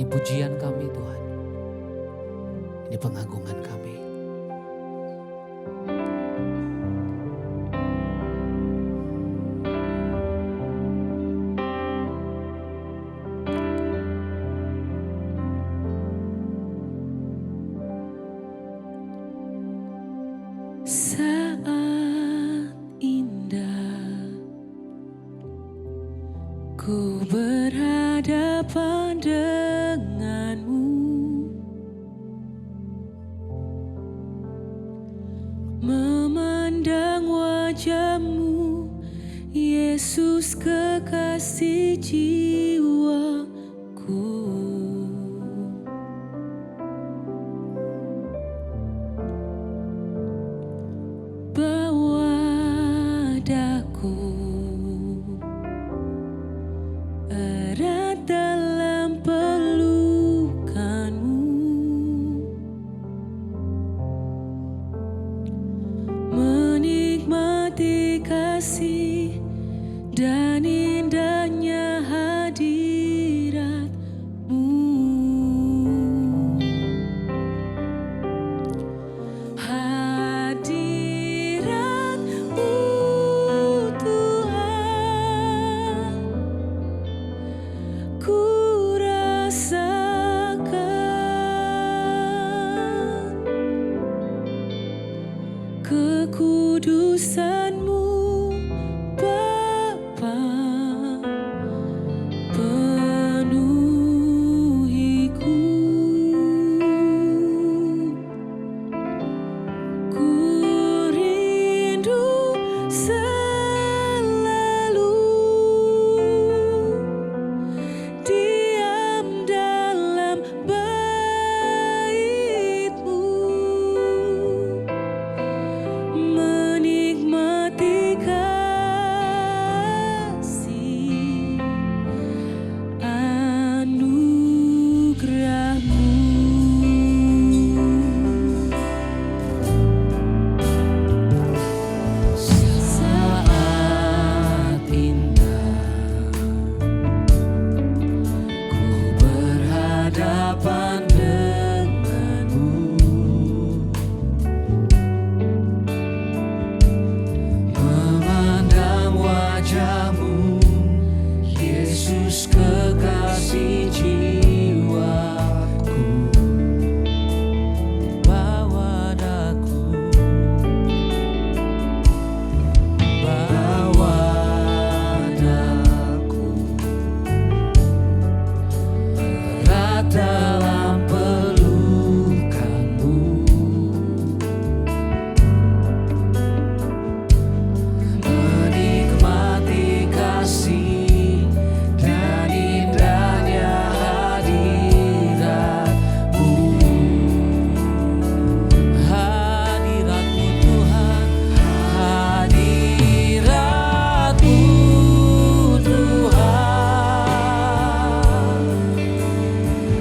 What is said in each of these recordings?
pujian kami Tuhan. Ini pengagungan kami. Saat indah ku berhadapan denganmu, memandang wajahmu, Yesus kekasih jiwaku. Bawa daku erat dalam pelukanmu, menikmati kasih dan indahnya hadiratmu. Kekudusanmu Bapa penuhiku, ku rindu selalu diam dalam bait-Mu, menikmati kasih anugerah-Mu. Saat indah ku berhadapan denganmu, memandang wajahmu, Yesus kekasih jiwaku. Bawa daku erat dalam pelukanmu, menikmati kasih dan indahnya hadirat-Mu. Hadirat-Mu Tuhan, hadirat-Mu Tuhan,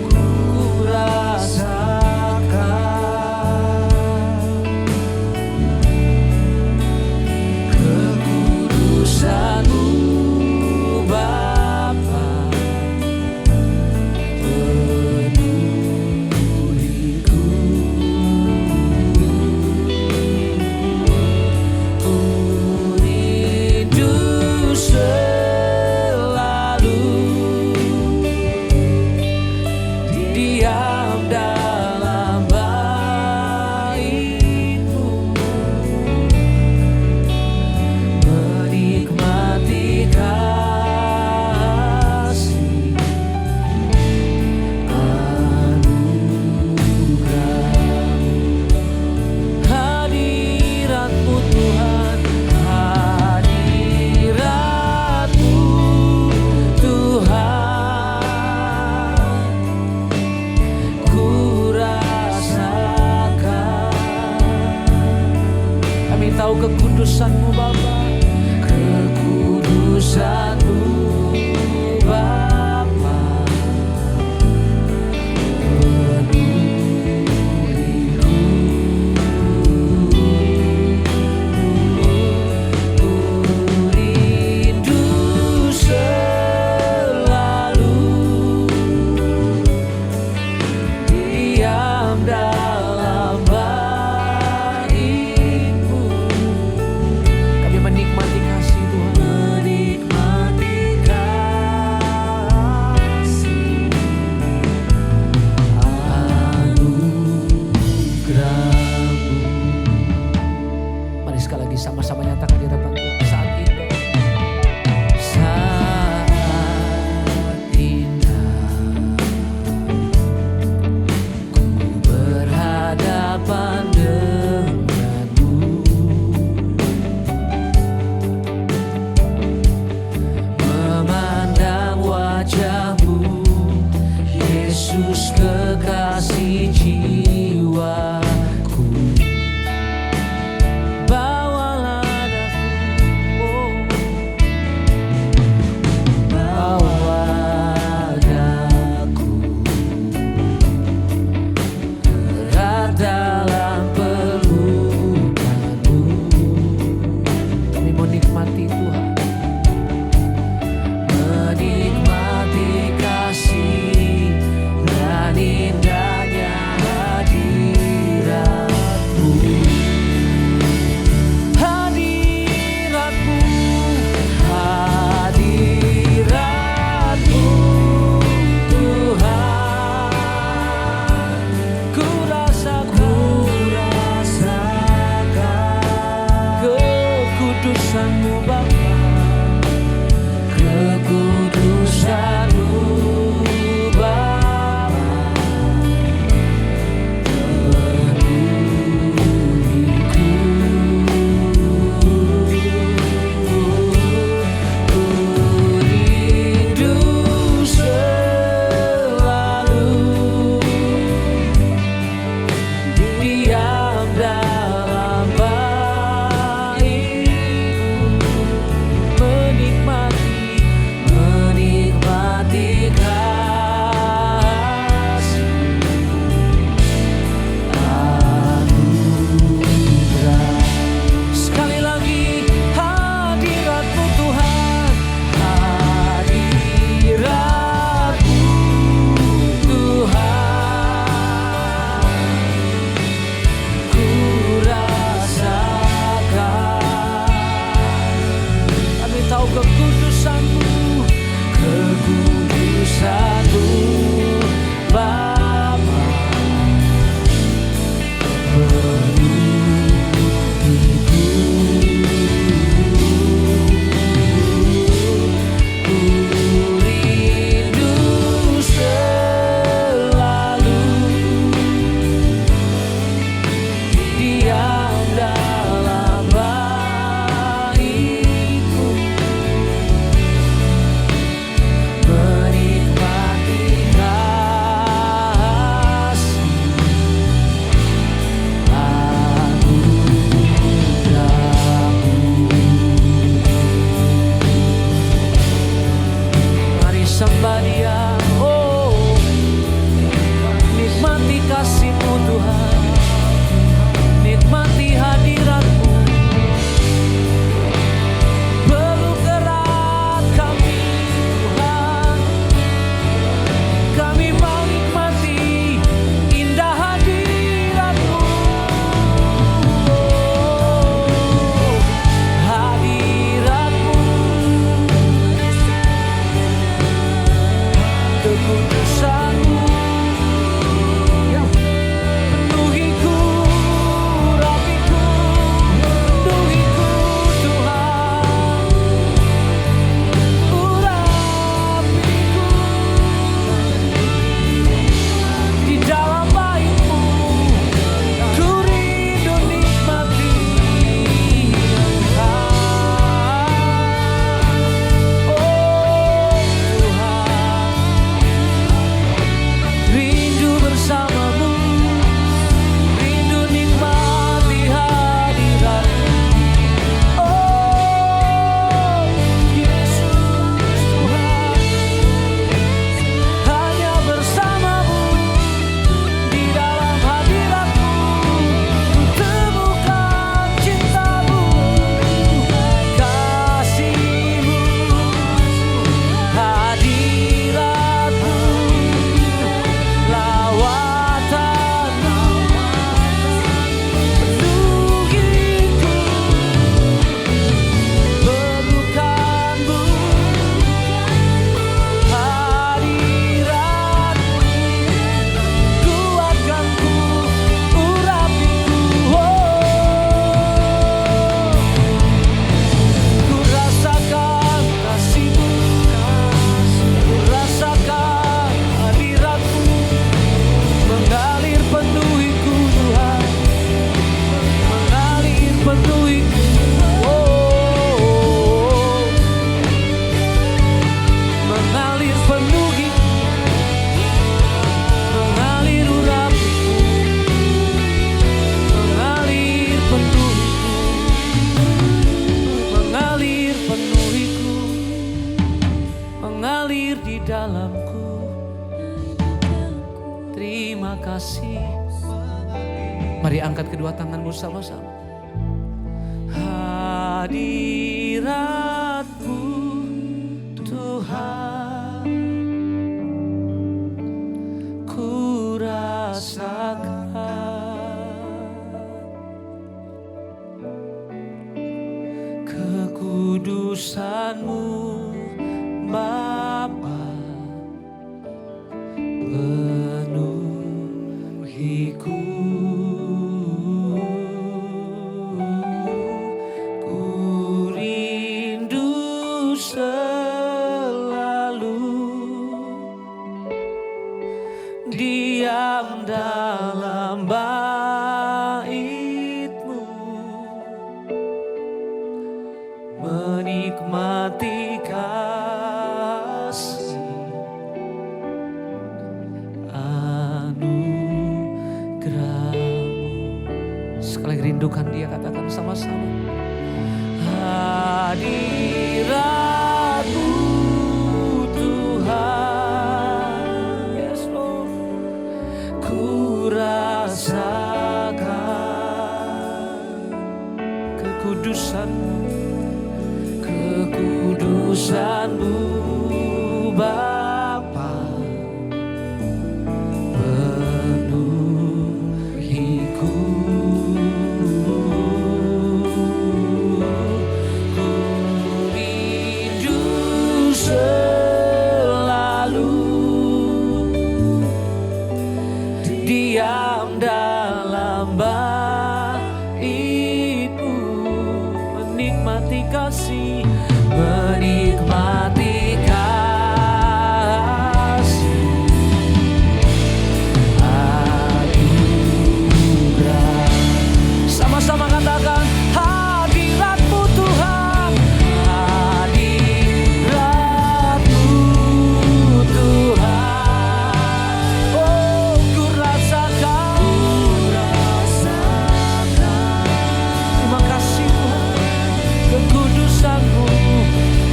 ku rasakan kekudusan-Mu Bapa penuhiku, ku rindu selalu diam dalam bait-Mu, menikmati kasih anugerah-Mu. Hadirat-Mu Tuhan, hadirat-Mu Tuhan, ku rasakan. Kami tahu kekudusan-Mu Bapa, kekudusan-Mu Bapa penuhiku, ku rindu selalu kami sama-sama nyatakan di hadapan Tuhan saat ini. Saat indah ku berhadapan denganmu, memandang wajahmu, Yesus kekasih jiwaku. Bawalah aku Angkat kedua tanganmu sama-sama. Hadirat-Mu Tuhan, ku rasakan kekudusan-Mu Bapa, penuhiku. Ku rindu selalu diam dalam bait-Mu, menikmati kasih anugerah-Mu. Sekali rindukan Dia, katakan sama-sama. Hadirat-Mu Tuhan, yes Lord, ku rasakan kekudusan-Mu, kekudusan-Mu Bapa, penuhiku. Ku rindu selalu diam dalam bait-Mu, menikmati kasih, menikmati kasih anugerah. Sama-sama katakan, hadirat-Mu Tuhan, hadirat-Mu Tuhan, oh ku rasakan, terima kasih Tuhan, kekudusan-Mu,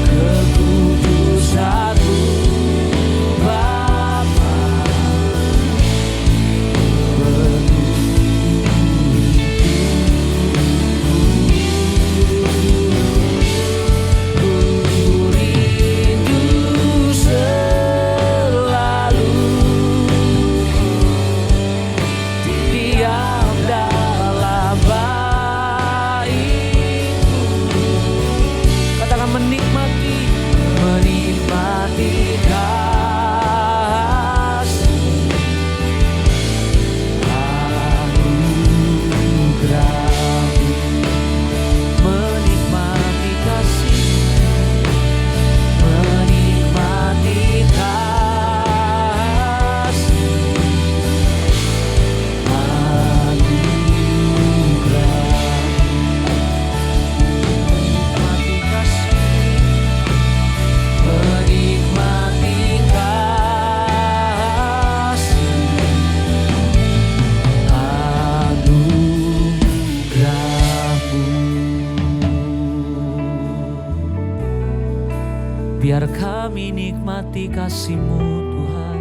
kekudusan-Mu Bapa, ku rindu selalu diam dalam bait-Mu. Katakan menikmati, menikmati kasih anugerah-Mu, menikmati kasih, menikmati kasih biar kami nikmati kasih-Mu Tuhan,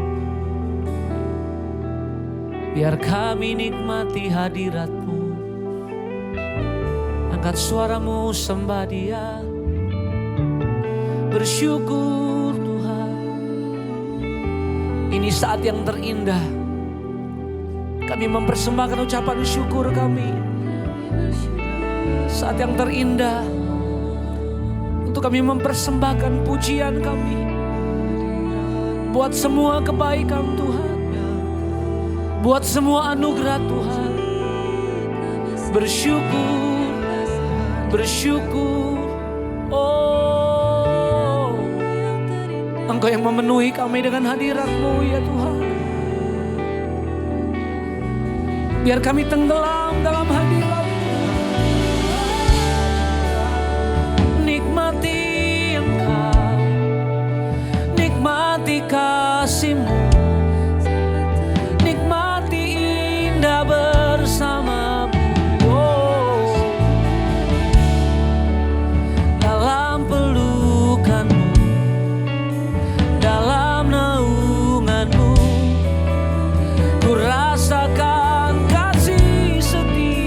biar kami nikmati hadirat-Mu. Angkat suaramu, sembah Dia, bersyukur Tuhan. Ini saat yang terindah, kami mempersembahkan ucapan syukur kami. Saat yang terindah untuk kami mempersembahkan pujian kami buat semua kebaikan Tuhan, buat semua anugerah Tuhan. Bersyukur, bersyukur. Oh, Engkau yang memenuhi kami dengan hadirat-Mu ya Tuhan. Biar kami tenggelam dalam hadirat-Mu. Nikmati Engkau, nikmati kasih-Mu, nikmati indah bersama-Mu. Oh, dalam pelukan-Mu, dalam naungan-Mu, ku rasakan kasih setia.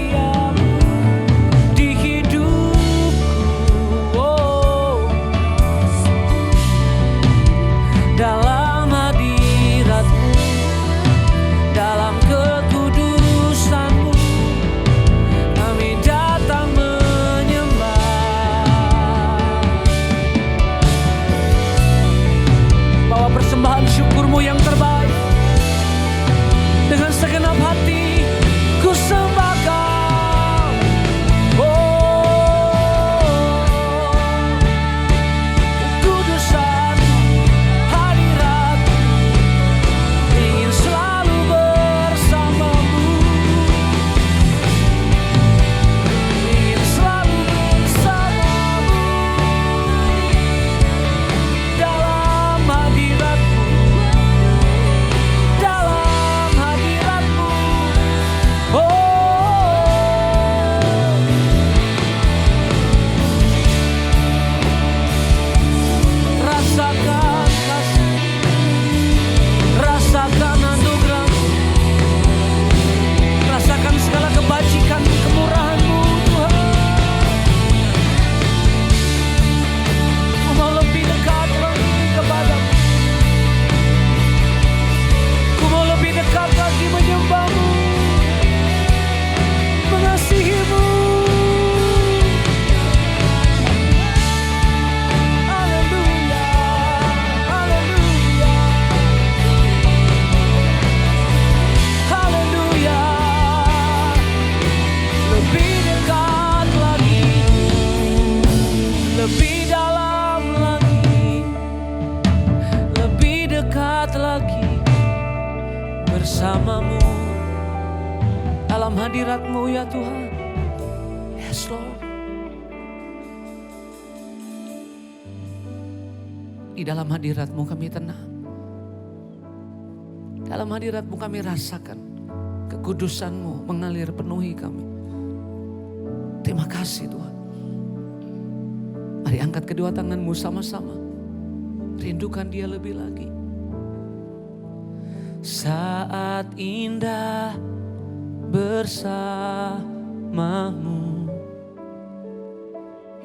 hadirat-Mu ya Tuhan. Yes Lord. Di dalam hadirat-Mu kami tenang. Dalam hadirat-Mu kami rasakan kekudusan-Mu mengalir penuhi kami. Terima kasih Tuhan. Mari angkat kedua tangan-Mu sama-sama. Rindukan Dia lebih lagi. Saat indah bersamamu,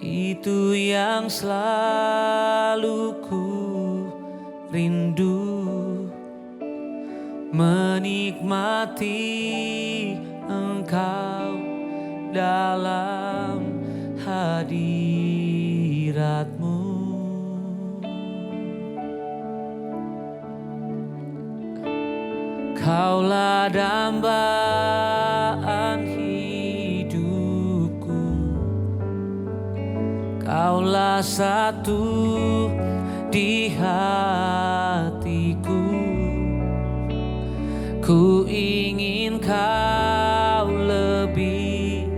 itu yang selalu ku rindu. Menikmati Engkau dalam hadirat-Mu. Kaulah dambaan hidupku, Kaulah satu di hatiku. Ku ingin Kau lebih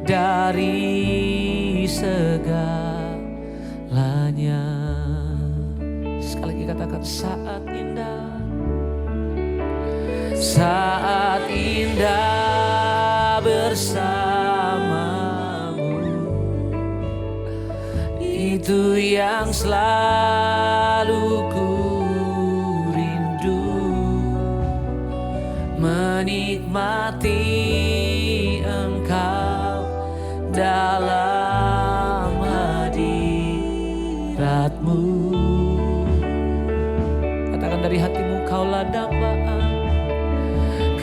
dari segalanya. Sekali lagi katakan, saat indah. Saat indah bersamamu, itu yang selalu ku rindu. Menikmati Engkau dalam hadirat-Mu. Katakan dari hatimu, Kaulah dambaan,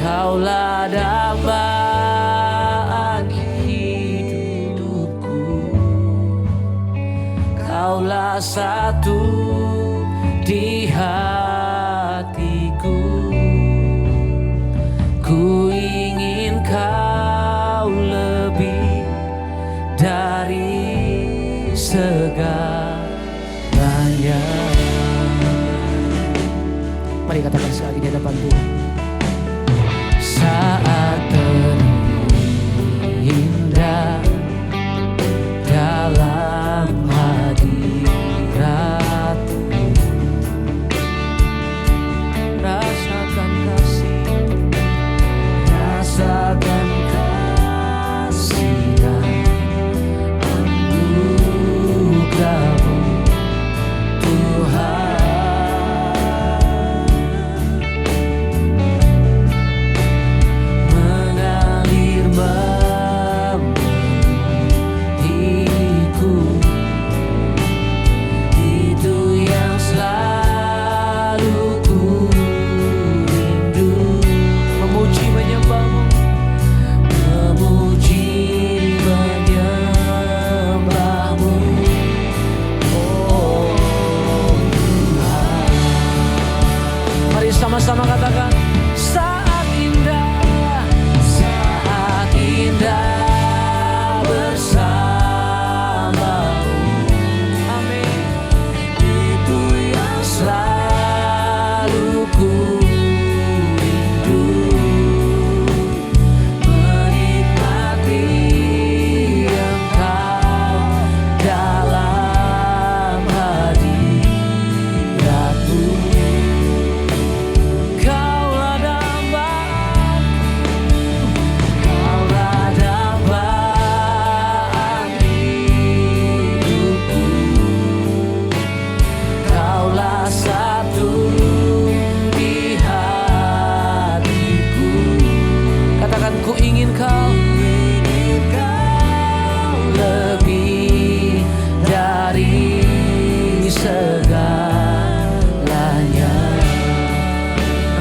Kaulah dambaan hidupku, Kaulah satu di hatiku. Ku ingin Kau lebih dari segalanya. Mari katakan sekali di hadapan Tuhan. Saat terindah dalam hadirat-Mu, rasakan kasih, rasakan kasih dan anugerah-Mu Tuhan. Sama-sama katakan, saat indah bersamamu. Amin. Itu yang selalu ku rindu. Menikmati Engkau dalam hadirat-Mu. Segalanya.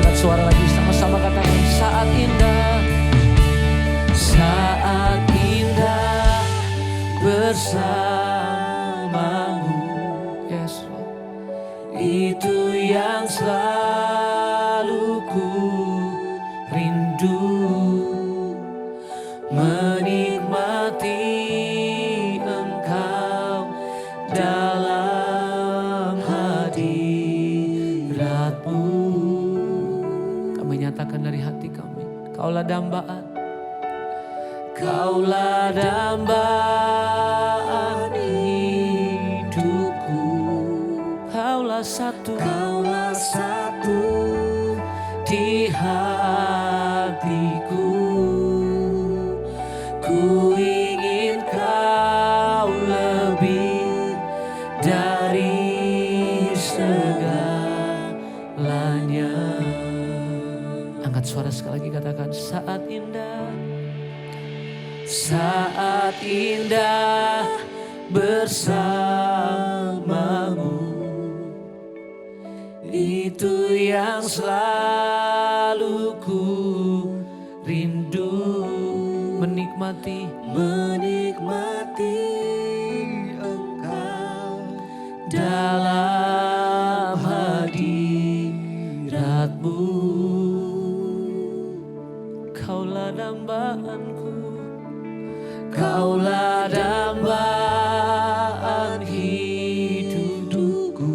Angkat suara lagi, sama-sama katakan, saat indah bersamamu. Yes, itu yang selalu ku rindu. Menikmati Engkau dalam hadirat-Mu. Kami nyatakan dari hati kami, Kaulah dambaan Kaulah dambaan hidupku, Kaulah satu di hatiku. Ku ingin Kau lebih dari segalanya. Angkat suara sekali lagi, katakan saat indah bersamamu, itu yang selalu ku rindu. Menikmati Engkau dalam hadirat-Mu. Kaulah dambaanku, Kaulah dambaan hidupku,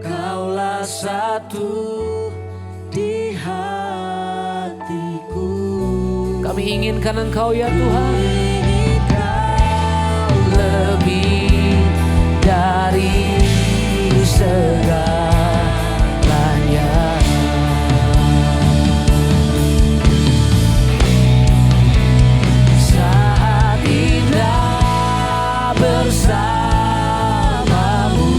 Kaulah satu di hatiku. Kami inginkan Engkau ya Tuhan, lebih dari segalanya. Saat indah bersamamu,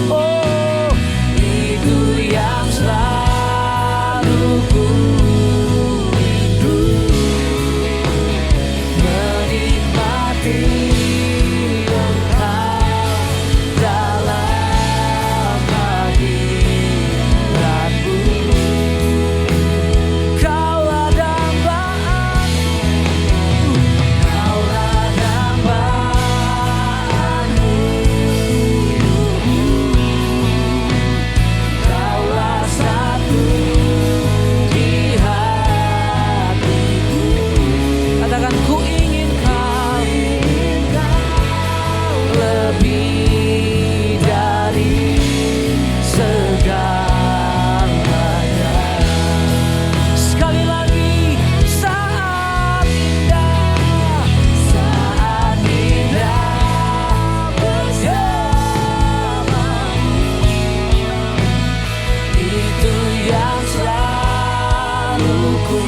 oh itu yang selalu ku rindu. Menikmati Engkau dalam hadirat-Mu. Kaulah dambaanku, Kaulah dambaan hidupku, Kaulah satu di hatiku. Katakan ku ingin Kau lebih dari segalanya. Sekali lagi, saat indah bersamamu, itu yang selalu ku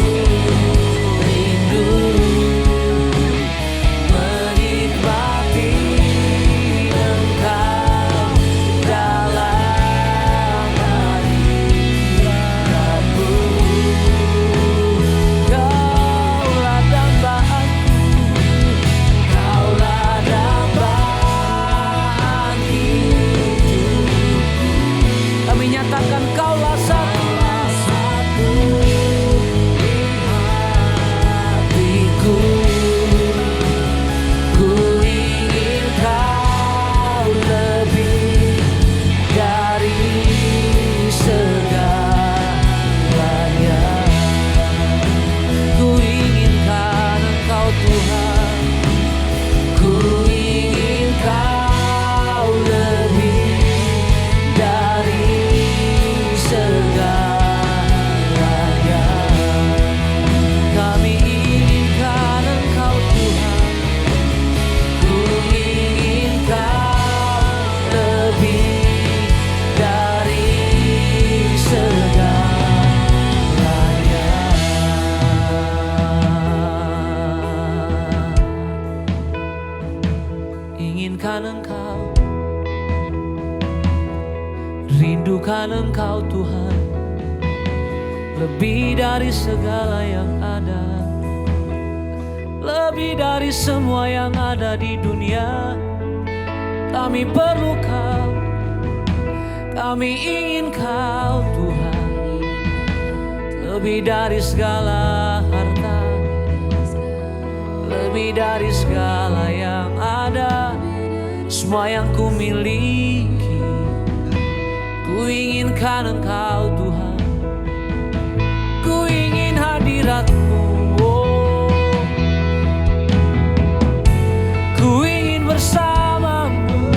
rindu. Menikmati Engkau dalam hadirat-Mu. Kaulah dambaanku, Kaulah dambaan hidupku. Kami nyatakan Kaulah satu di hatiku. Ku ingin Kau lebih dari segalanya. Ku inginkan Engkau Tuhan, ku ingin Kau lebih dari segalanya. Kami inginkan Engkau Tuhan, ku ingin Kau lebih dari segalanya. Inginkan Engkau, rindukan Engkau Tuhan, lebih dari segala yang ada, lebih dari semua yang ada di dunia. Kami perlu Kau, kami ingin Kau Tuhan, lebih dari segala harta, lebih dari segala yang ada, semua yang ku miliki. Ku inginkan Engkau Tuhan, ku ingin hadirat-Mu. Oh, ku ingin bersamamu,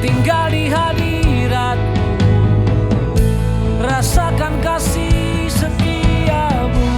tinggal di hadirat-Mu, rasakan kasih setiamu.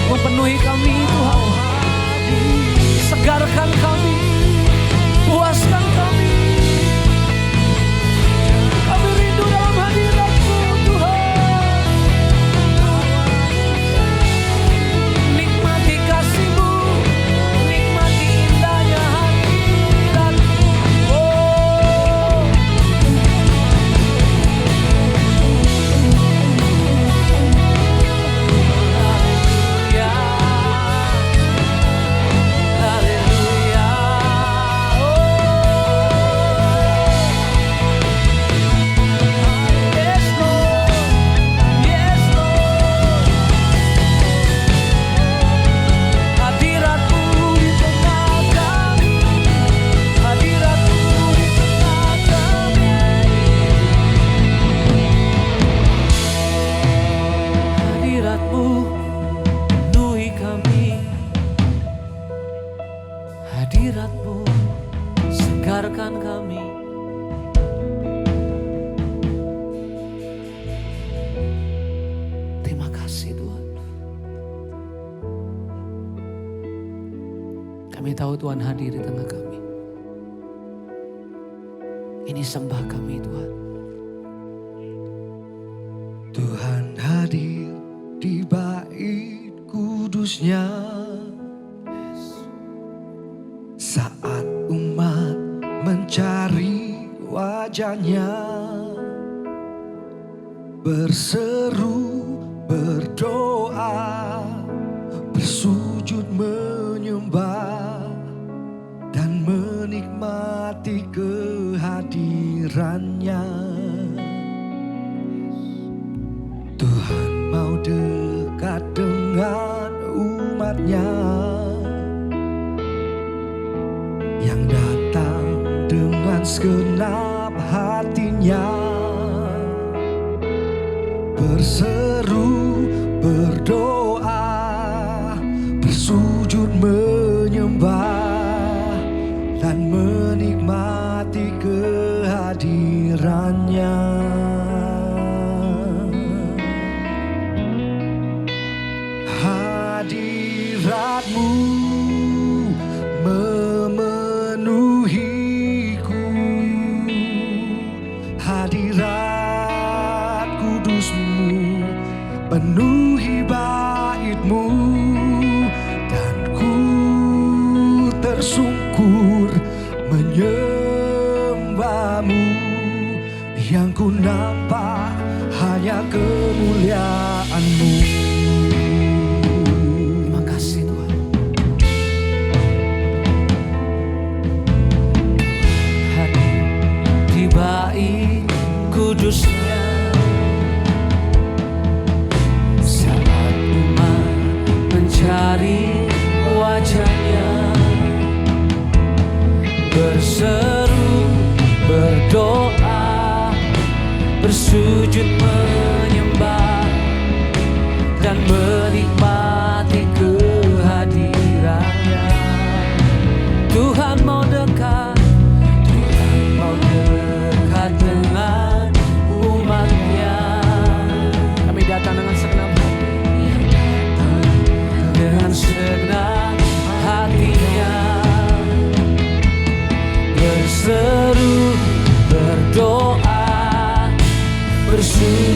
Memenuhi kami Tuhan. Segarkan kami, puaskan kami. Kami rindu dalam hadirat-Mu Tuhan. Nikmati kasih-Mu, nikmati indahnya hadirat-Mu. Oh. Haleluya. Yes Lord, yes Lord. Hadirat-Mu di tengah kami, hadirat-Mu di tengah kami. Hadirat-Mu penuhi kami, hadirat-Mu segarkan kami. Terima kasih Tuhan. Kami tahu Tuhan hadir di tengah kami. Ini sembah kami Tuhan. Tuhan hadir di bait kudusnya saat umat mencari wajahnya, berseru, berdoa, bersujud menyembah dan menikmati kehadirannya. Tuhan mau dekat dengan umatnya yang datang dengan segenap hatinya, berseru, berdoa, bersujud menyembah dan menikmati kehadirannya. Hadirat-Mu memenuhiku, hadirat kudus-Mu penuhi bait-Mu, dan ku tersungkur menyembah-Mu. Yang ku nampak hanya kemuliaan-Mu. Terima kasih Tuhan. Hadir di bait kudusnya saat umat mencari wajahnya, berseru, berdoa, bersujud menyembah dan menikmati kehadirannya. Tuhan mau dekat, Tuhan mau dekat dengan umatnya. Kami datang dengan segenap hati, dengan segenap hatinya, berseru, berdoa, bersujud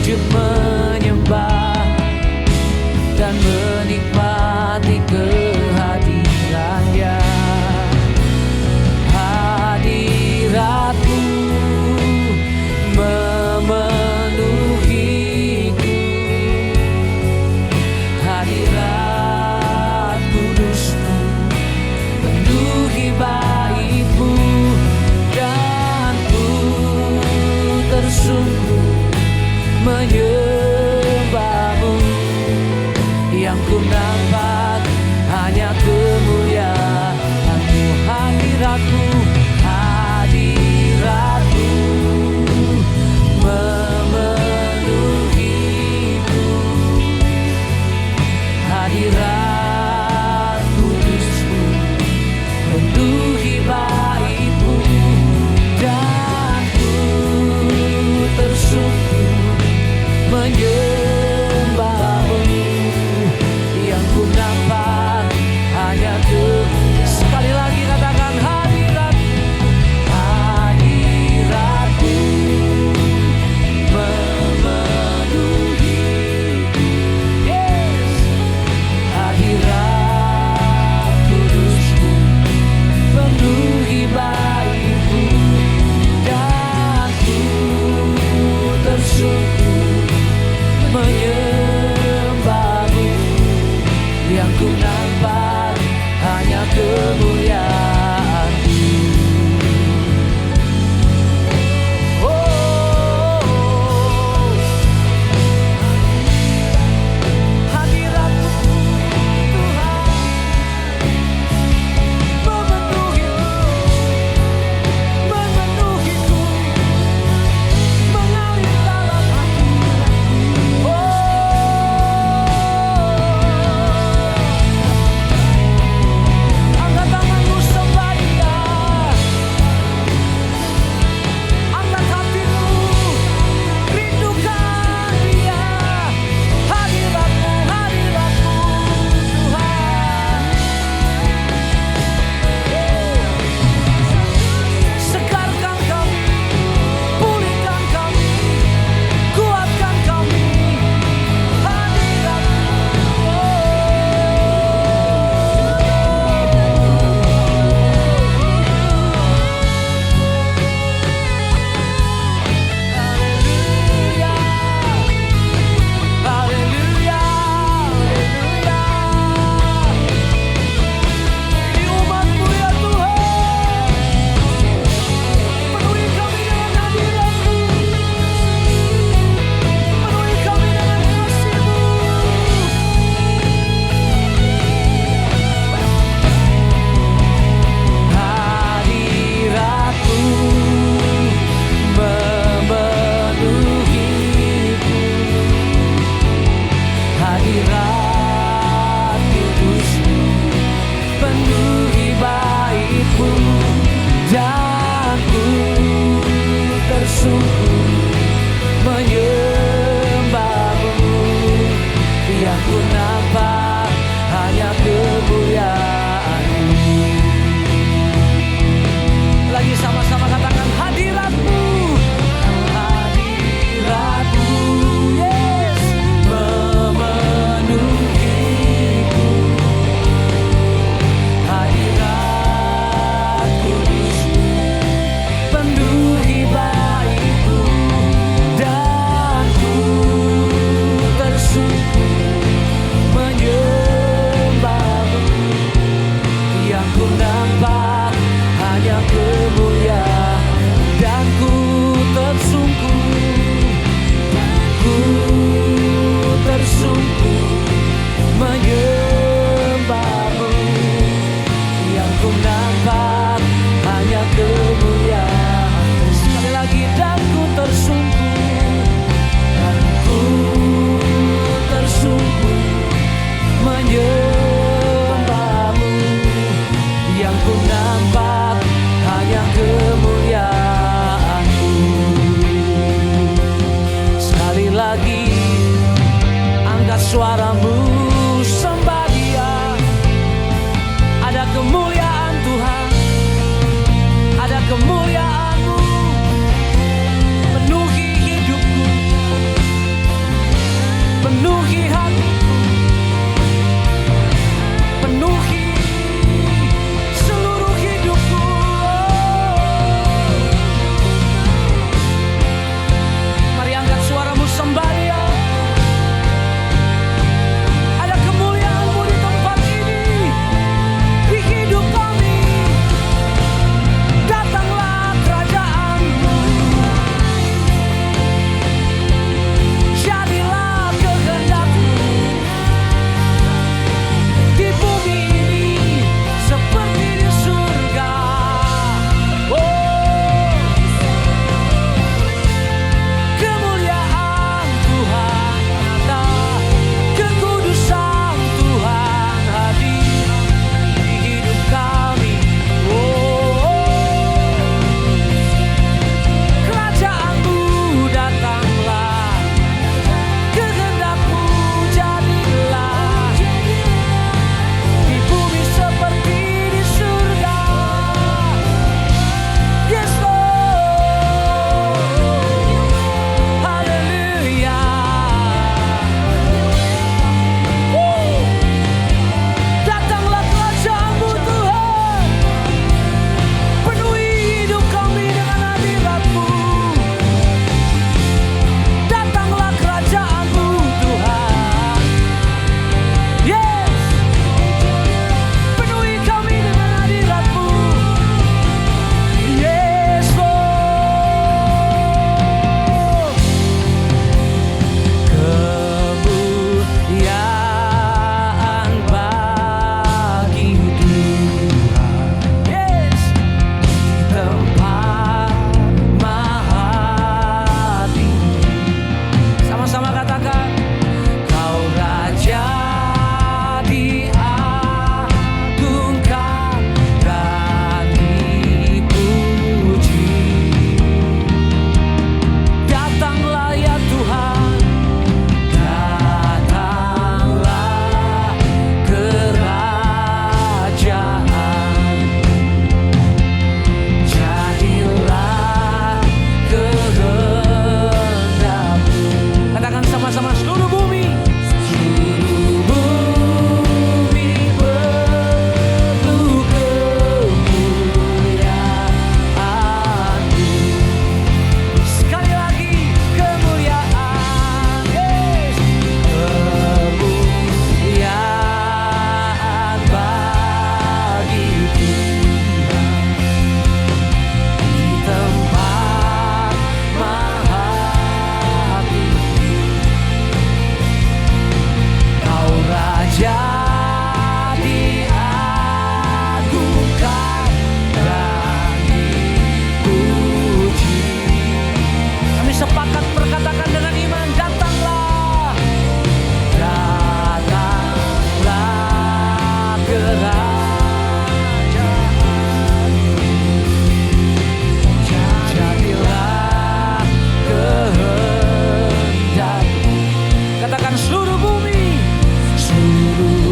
suaramu sembah Dia. Ada kemuliaan Tuhan, ada kemuliaan-Mu penuhi hidupku, penuhi hatiku, penuhi seluruh hidupku. Mari angkat suaramu sembah Dia. Ada kemuliaan-Mu di tempat ini, di hidup kami. Datanglah kerajaan-Mu, jadilah kehendak-Mu di bumi ini seperti di surga. Oh, kemuliaan Tuhan nyata, kekudusan Tuhan hadir di hidup kami. Oh, kerajaan-Mu datanglah, kehendak-Mu jadilah di bumi seperti di surga. Yes Lord, haleluya. Datanglah kerajaan-Mu Tuhan, penuhi hidup kami dengan hadirat-Mu. Datanglah kerajaan-Mu Tuhan, yes, penuhi kami dengan hadirat-Mu. Yes Lord, kemuliaan bagi Tuhan, yes, di tempat maha tinggi. Sama-sama katakan, Kau Raja diagungkan dan dipuji. Datanglah ya Tuhan, datanglah kerajaan, jadilah kehendak-Mu. Katakan sama-sama, seluruh bumi perlu kemuliaan-Mu. Sekali lagi, kemuliaan, yes, kemuliaan bagi Tuhan di tempat maha tinggi. Kau Raja diagungkan dan dipuji. Kami sepakat berkatakan dengan iman, datanglah, datanglah kerajaan, jadilah kehendak-Mu. Katakan seluruh bumi, seluruh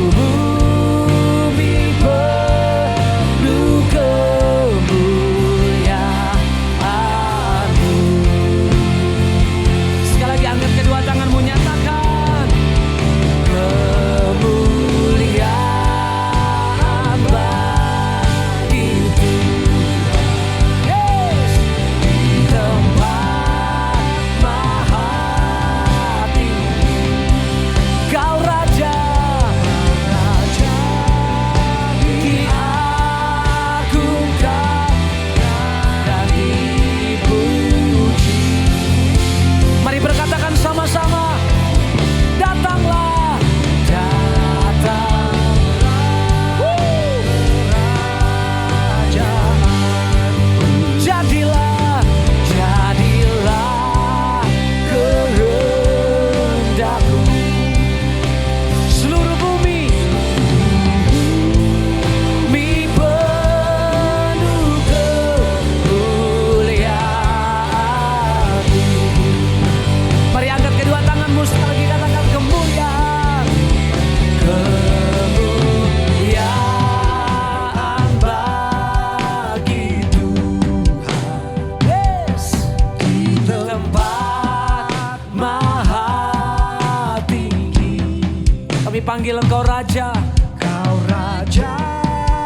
Kami panggil Engkau Raja. Kau Raja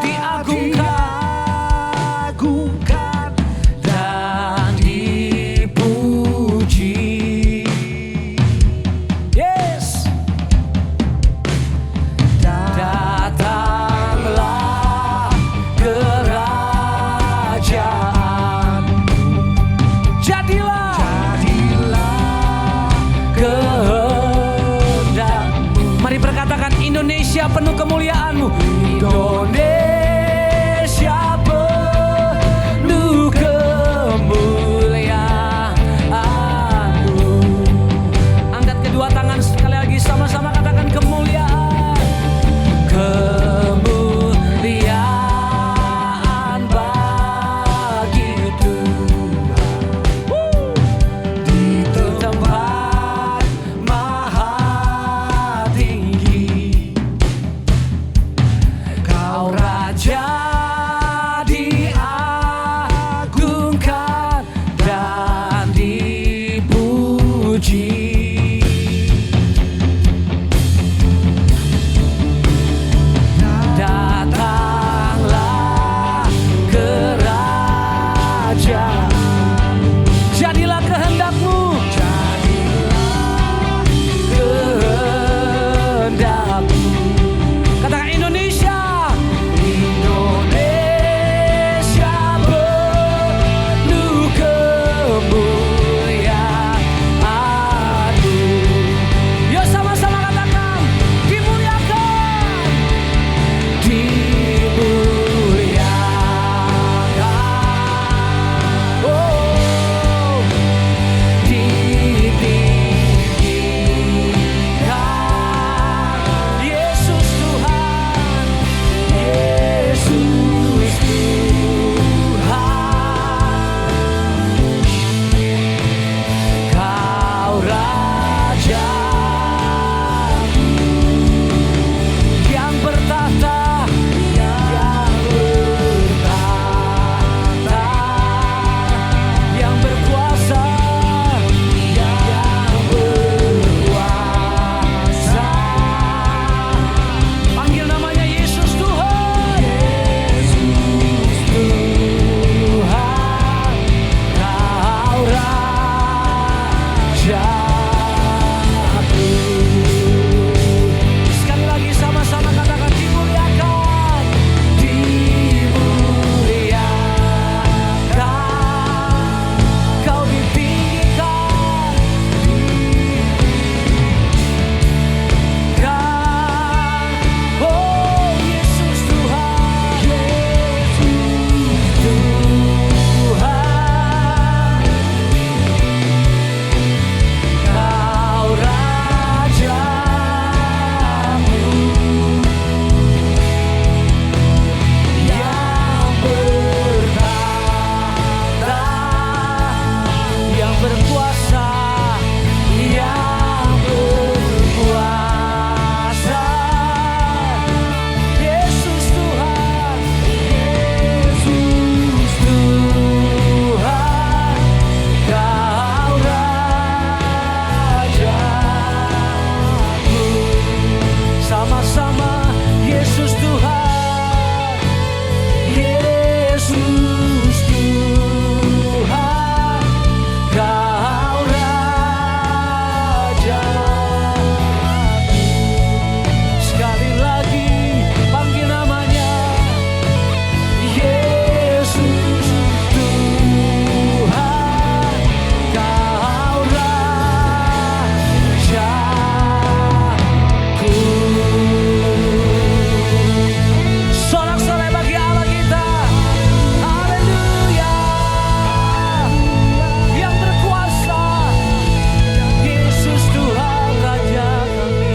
Diagungkan dan dipuji. Yes. Datanglah kerajaan. Jadilah kehendak-Mu. Mari berkatakan, Indonesia penuh kemuliaan-Mu. Indonesia penuh kemuliaan-Mu. Angkat kedua tangan sekali lagi, sama-sama katakan kemuliaan. Kemuliaan bagi Tuhan di tempat maha tinggi. Kau Raja diagungkan dan dipuji. Datanglah kerajaan. Jadilah kehendak-Mu. Kehendak-Mu. Katakan Indonesia. Indonesia penuh kemuliaan-Mu. Yuk sama-sama katakan, dimuliakan. Dimuliakan. Oh, ditinggikan. Yesus Tuhan. Yesus Tuhan. Kau Raja yang bertahta, yang berkuasa, yang berkuasa. Panggil namanya Yesus Tuhan. Yesus Tuhan, Kau Rajaku. Sekali lagi sama-sama katakan, dimuliakan. Dimuliakan. Kau ditinggikan. Oh Yesus Tuhan. Yesus Tuhan. Kau Rajaku yang bertahta, yang berkuasa, yang berkuasa. Yesus Tuhan. Yesus Tuhan. Kau Rajaku. Sama-sama Yesus Tuhan. Yesus Tuhan. Kau Rajaku. Sekali lagi panggil namanya. Yesus Tuhan. Kau Rajaku. Sorak-sorai bagi Allah kita. Haleluya. Yang berkuasa. Yesus Tuhan Raja kami.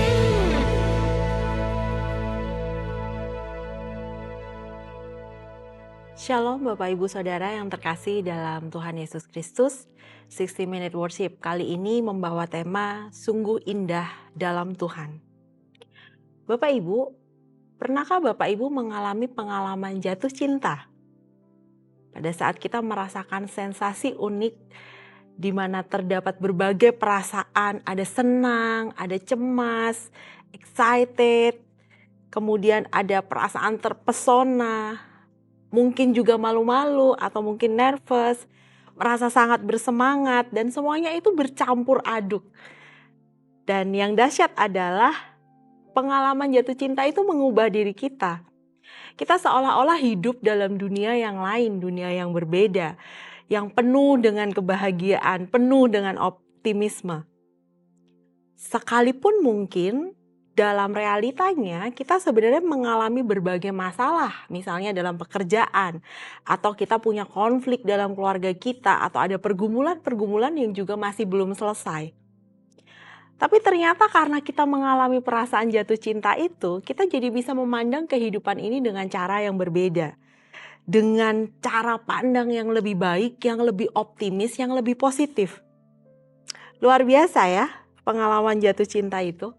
Shalom Bapak Ibu Saudara yang terkasih dalam Tuhan Yesus Kristus. 60 Minute Worship kali ini membawa tema Sungguh Indah dalam Tuhan. Bapak Ibu, pernahkah Bapak Ibu mengalami pengalaman jatuh cinta? Pada saat kita merasakan sensasi unik di mana terdapat berbagai perasaan, ada senang, ada cemas, excited, kemudian ada perasaan terpesona, mungkin juga malu-malu atau mungkin nervous, merasa sangat bersemangat, dan semuanya itu bercampur aduk. Dan yang dahsyat adalah pengalaman jatuh cinta itu mengubah diri kita. Kita seolah-olah hidup dalam dunia yang lain, dunia yang berbeda, yang penuh dengan kebahagiaan, penuh dengan optimisme. Sekalipun mungkin dalam realitanya kita sebenarnya mengalami berbagai masalah, misalnya dalam pekerjaan, atau kita punya konflik dalam keluarga kita, atau ada pergumulan-pergumulan yang juga masih belum selesai. Tapi ternyata karena kita mengalami perasaan jatuh cinta itu, kita jadi bisa memandang kehidupan ini dengan cara yang berbeda. Dengan cara pandang yang lebih baik, yang lebih optimis, yang lebih positif. Luar biasa ya pengalaman jatuh cinta itu.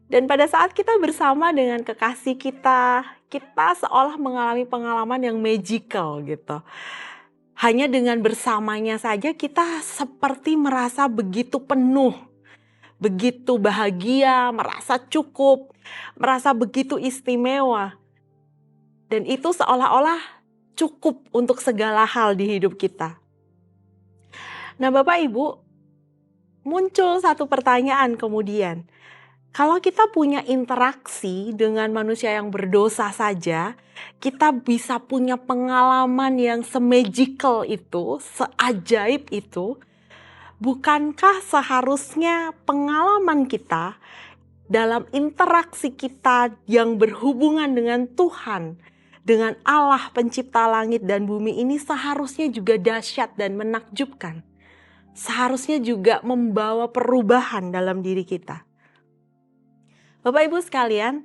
Dan pada saat kita bersama dengan kekasih kita, kita seolah mengalami pengalaman yang magical gitu. Hanya dengan bersamanya saja kita seperti merasa begitu penuh, begitu bahagia, merasa cukup, merasa begitu istimewa. Dan itu seolah-olah cukup untuk segala hal di hidup kita. Nah Bapak Ibu, muncul satu pertanyaan kemudian. Kalau kita punya interaksi dengan manusia yang berdosa saja, kita bisa punya pengalaman yang se-magical itu, seajaib itu, bukankah seharusnya pengalaman kita dalam interaksi kita yang berhubungan dengan Tuhan, dengan Allah pencipta langit dan bumi ini seharusnya juga dahsyat dan menakjubkan? Seharusnya juga membawa perubahan dalam diri kita. Bapak Ibu sekalian,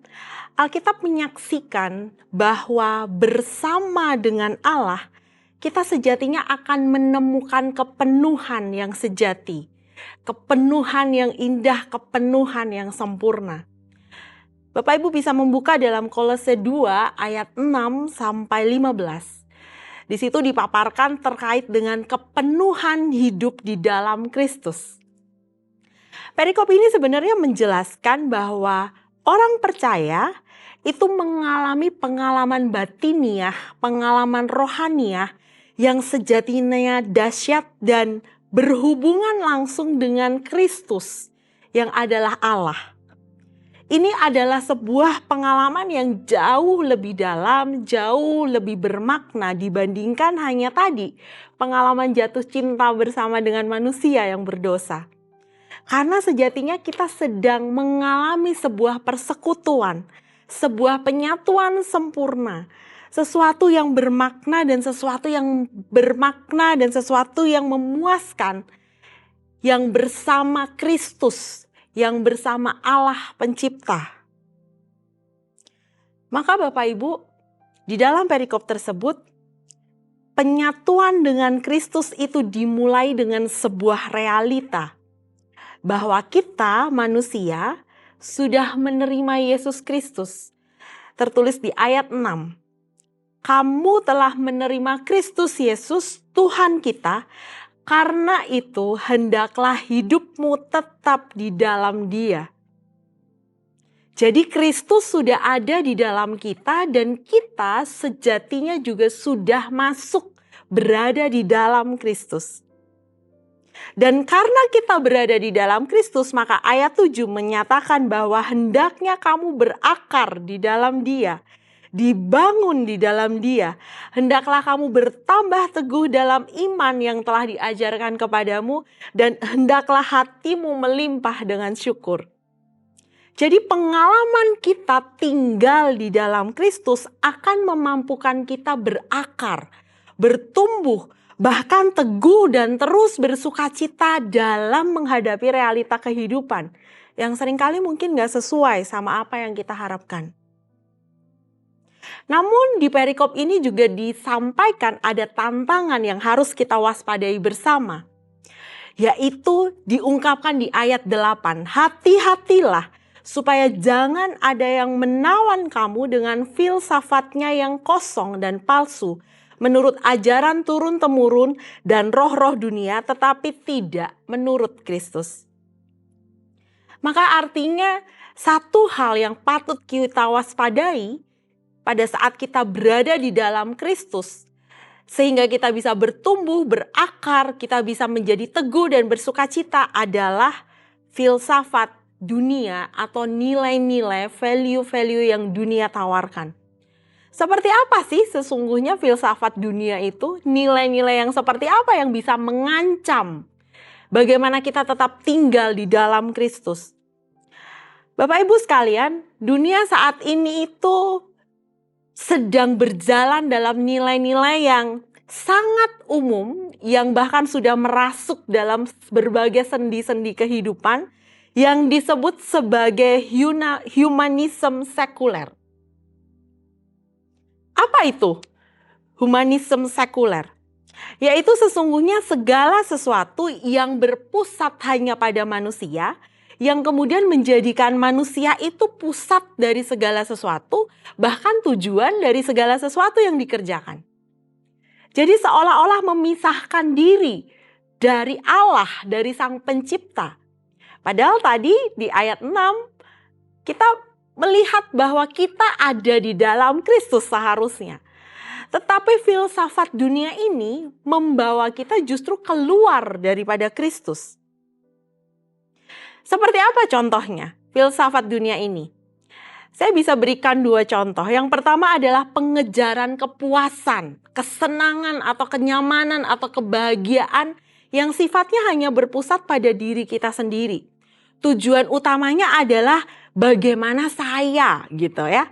Alkitab menyaksikan bahwa bersama dengan Allah, kita sejatinya akan menemukan kepenuhan yang sejati, kepenuhan yang indah, kepenuhan yang sempurna. Bapak Ibu bisa membuka dalam Kolose 2 ayat 6 sampai 15. Di situ dipaparkan terkait dengan kepenuhan hidup di dalam Kristus. Perikop ini sebenarnya menjelaskan bahwa orang percaya itu mengalami pengalaman batiniah, pengalaman rohaniah yang sejatinya dahsyat dan berhubungan langsung dengan Kristus yang adalah Allah. Ini adalah sebuah pengalaman yang jauh lebih dalam, jauh lebih bermakna dibandingkan hanya tadi pengalaman jatuh cinta bersama dengan manusia yang berdosa. Karena sejatinya kita sedang mengalami sebuah persekutuan, sebuah penyatuan sempurna. Sesuatu yang bermakna dan sesuatu yang memuaskan, yang bersama Kristus, yang bersama Allah pencipta. Maka Bapak Ibu, di dalam perikop tersebut, penyatuan dengan Kristus itu dimulai dengan sebuah realita. Bahwa kita manusia sudah menerima Yesus Kristus. Tertulis di ayat 6. Kamu telah menerima Kristus Yesus Tuhan kita, karena itu hendaklah hidupmu tetap di dalam Dia. Jadi Kristus sudah ada di dalam kita dan kita sejatinya juga sudah masuk berada di dalam Kristus. Dan karena kita berada di dalam Kristus, maka ayat 7 menyatakan bahwa hendaknya kamu berakar di dalam Dia, dibangun di dalam Dia. Hendaklah kamu bertambah teguh dalam iman yang telah diajarkan kepadamu, dan hendaklah hatimu melimpah dengan syukur. Jadi pengalaman kita tinggal di dalam Kristus akan memampukan kita berakar, bertumbuh, bahkan teguh dan terus bersukacita dalam menghadapi realita kehidupan yang seringkali mungkin gak sesuai sama apa yang kita harapkan. Namun di perikop ini juga disampaikan ada tantangan yang harus kita waspadai bersama. Yaitu diungkapkan di ayat 8, hati-hatilah supaya jangan ada yang menawan kamu dengan filsafatnya yang kosong dan palsu, menurut ajaran turun-temurun dan roh-roh dunia, tetapi tidak menurut Kristus. Maka artinya satu hal yang patut kita waspadai pada saat kita berada di dalam Kristus, sehingga kita bisa bertumbuh, berakar, kita bisa menjadi teguh dan bersukacita adalah filsafat dunia atau nilai-nilai, value-value yang dunia tawarkan. Seperti apa sih sesungguhnya filsafat dunia itu? Nilai-nilai yang seperti apa yang bisa mengancam bagaimana kita tetap tinggal di dalam Kristus? Bapak Ibu sekalian, dunia saat ini itu sedang berjalan dalam nilai-nilai yang sangat umum, yang bahkan sudah merasuk dalam berbagai sendi-sendi kehidupan, yang disebut sebagai humanisme sekuler. Apa itu humanisme sekuler? Yaitu sesungguhnya segala sesuatu yang berpusat hanya pada manusia, yang kemudian menjadikan manusia itu pusat dari segala sesuatu, bahkan tujuan dari segala sesuatu yang dikerjakan. Jadi seolah-olah memisahkan diri dari Allah, dari Sang Pencipta. Padahal tadi di ayat 6 kita melihat bahwa kita ada di dalam Kristus seharusnya. Tetapi filsafat dunia ini membawa kita justru keluar daripada Kristus. Seperti apa contohnya filsafat dunia ini? Saya bisa berikan dua contoh. Yang pertama adalah pengejaran kepuasan, kesenangan atau kenyamanan atau kebahagiaan yang sifatnya hanya berpusat pada diri kita sendiri. Tujuan utamanya adalah bagaimana saya gitu ya.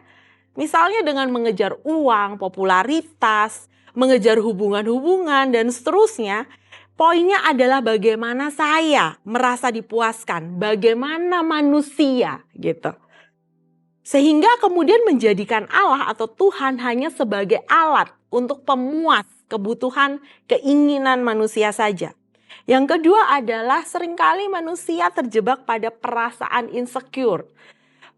Misalnya dengan mengejar uang, popularitas, mengejar hubungan-hubungan dan seterusnya. Poinnya adalah bagaimana saya merasa dipuaskan, bagaimana manusia gitu. Sehingga kemudian menjadikan Allah atau Tuhan hanya sebagai alat untuk pemuas kebutuhan, keinginan manusia saja. Yang kedua adalah seringkali manusia terjebak pada perasaan insecure.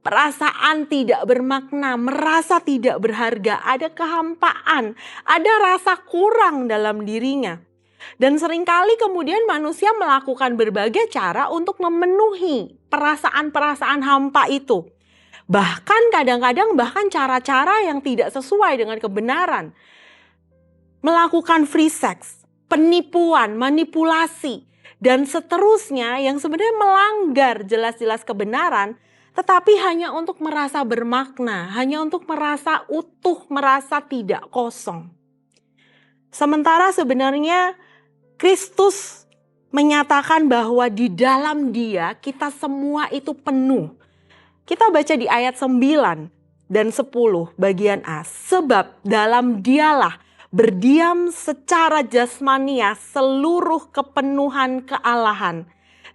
Perasaan tidak bermakna, merasa tidak berharga, ada kehampaan, ada rasa kurang dalam dirinya. Dan seringkali kemudian manusia melakukan berbagai cara untuk memenuhi perasaan-perasaan hampa itu. Bahkan kadang-kadang cara-cara yang tidak sesuai dengan kebenaran. Melakukan free sex, penipuan, manipulasi, dan seterusnya yang sebenarnya melanggar jelas-jelas kebenaran, tetapi hanya untuk merasa bermakna, hanya untuk merasa utuh, merasa tidak kosong. Sementara sebenarnya Kristus menyatakan bahwa di dalam Dia kita semua itu penuh. Kita baca di ayat 9 dan 10 bagian A. Sebab dalam Dialah berdiam secara jasmania seluruh kepenuhan kealahan.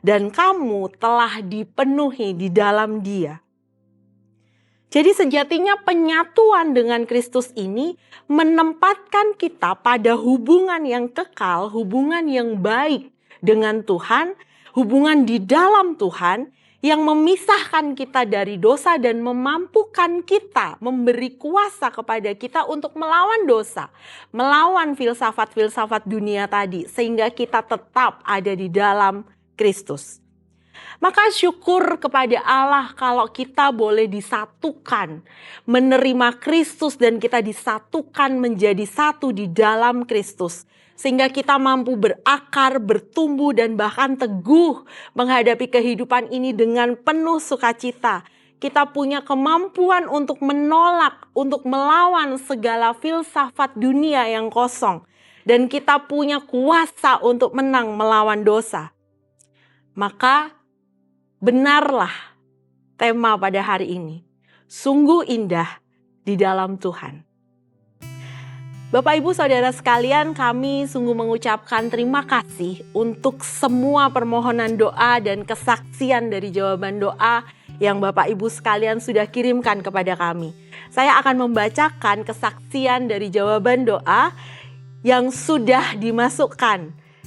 Dan kamu telah dipenuhi di dalam Dia. Jadi sejatinya penyatuan dengan Kristus ini menempatkan kita pada hubungan yang kekal, hubungan yang baik dengan Tuhan, hubungan di dalam Tuhan yang memisahkan kita dari dosa dan memampukan kita, memberi kuasa kepada kita untuk melawan dosa, melawan filsafat-filsafat dunia tadi, sehingga kita tetap ada di dalam Kristus. Maka syukur kepada Allah kalau kita boleh disatukan, menerima Kristus dan kita disatukan menjadi satu di dalam Kristus. Sehingga kita mampu berakar, bertumbuh dan bahkan teguh menghadapi kehidupan ini dengan penuh sukacita. Kita punya kemampuan untuk menolak, untuk melawan segala filsafat dunia yang kosong. Dan kita punya kuasa untuk menang melawan dosa. Maka benarlah tema pada hari ini. Sungguh indah di dalam Tuhan. Bapak Ibu Saudara sekalian, kami sungguh mengucapkan terima kasih untuk semua permohonan doa dan kesaksian dari jawaban doa yang Bapak Ibu sekalian sudah kirimkan kepada kami. Saya akan membacakan kesaksian dari jawaban doa yang sudah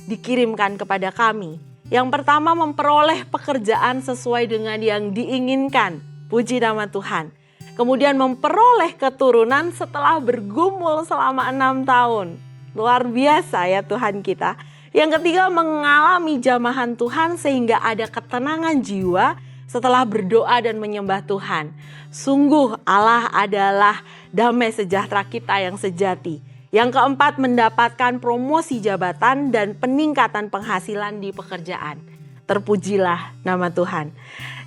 dikirimkan kepada kami. Yang pertama, memperoleh pekerjaan sesuai dengan yang diinginkan. Puji nama Tuhan. kemudian memperoleh keturunan setelah bergumul selama 6 tahun. Luar biasa ya Tuhan kita. Yang ketiga, mengalami jamahan Tuhan sehingga ada ketenangan jiwa setelah berdoa dan menyembah Tuhan. Sungguh Allah adalah damai sejahtera kita yang sejati. Yang keempat, mendapatkan promosi jabatan dan peningkatan penghasilan di pekerjaan. Terpujilah nama Tuhan.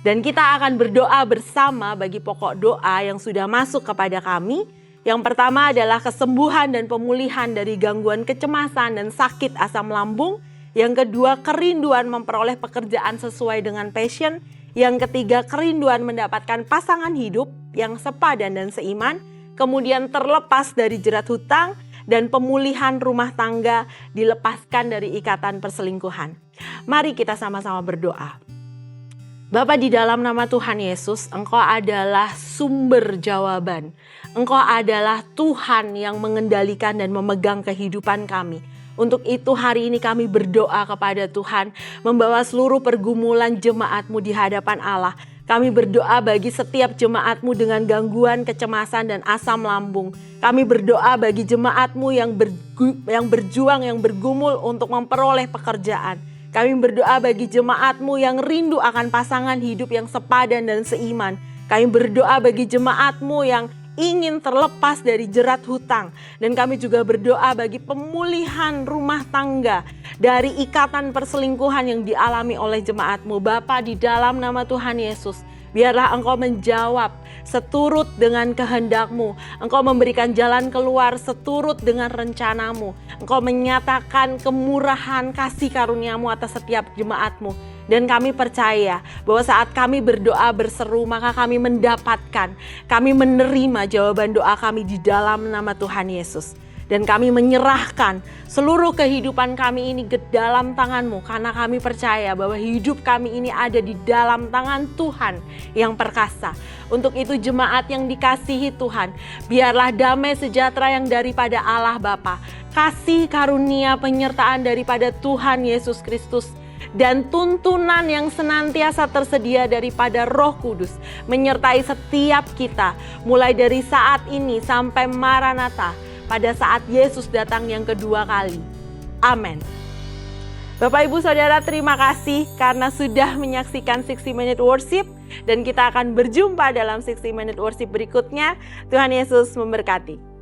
Dan kita akan berdoa bersama bagi pokok doa yang sudah masuk kepada kami. Yang pertama adalah kesembuhan dan pemulihan dari gangguan kecemasan dan sakit asam lambung. Yang kedua, kerinduan memperoleh pekerjaan sesuai dengan passion. Yang ketiga, kerinduan mendapatkan pasangan hidup yang sepadan dan seiman. Kemudian terlepas dari jerat hutang dan pemulihan rumah tangga, dilepaskan dari ikatan perselingkuhan. Mari kita sama-sama berdoa. Bapa, di dalam nama Tuhan Yesus, Engkau adalah sumber jawaban. Engkau adalah Tuhan yang mengendalikan dan memegang kehidupan kami. Untuk itu hari ini kami berdoa kepada Tuhan, membawa seluruh pergumulan jemaat-Mu di hadapan Allah. Kami berdoa bagi setiap jemaat-Mu dengan gangguan kecemasan dan asam lambung. Kami berdoa bagi jemaat-Mu yang berjuang, yang bergumul untuk memperoleh pekerjaan. Kami berdoa bagi jemaat-Mu yang rindu akan pasangan hidup yang sepadan dan seiman. Kami berdoa bagi jemaat-Mu yang ingin terlepas dari jerat hutang. Dan kami juga berdoa bagi pemulihan rumah tangga dari ikatan perselingkuhan yang dialami oleh jemaat-Mu. Bapa, di dalam nama Tuhan Yesus, biarlah Engkau menjawab seturut dengan kehendak-Mu. Engkau memberikan jalan keluar seturut dengan rencana-Mu. Engkau menyatakan kemurahan kasih karunia-Mu atas setiap jemaat-Mu. Dan kami percaya bahwa saat kami berdoa berseru, maka kami mendapatkan, kami menerima jawaban doa kami di dalam nama Tuhan Yesus. Dan kami menyerahkan seluruh kehidupan kami ini ke dalam tangan-Mu. Karena kami percaya bahwa hidup kami ini ada di dalam tangan Tuhan yang perkasa. Untuk itu jemaat yang dikasihi Tuhan, biarlah damai sejahtera yang daripada Allah Bapa, kasih karunia penyertaan daripada Tuhan Yesus Kristus, dan tuntunan yang senantiasa tersedia daripada Roh Kudus menyertai setiap kita mulai dari saat ini sampai Maranatha pada saat Yesus datang yang kedua kali. Amin. Bapak Ibu Saudara, terima kasih karena sudah menyaksikan 60 Minute Worship dan kita akan berjumpa dalam 60 Minute Worship berikutnya. Tuhan Yesus memberkati.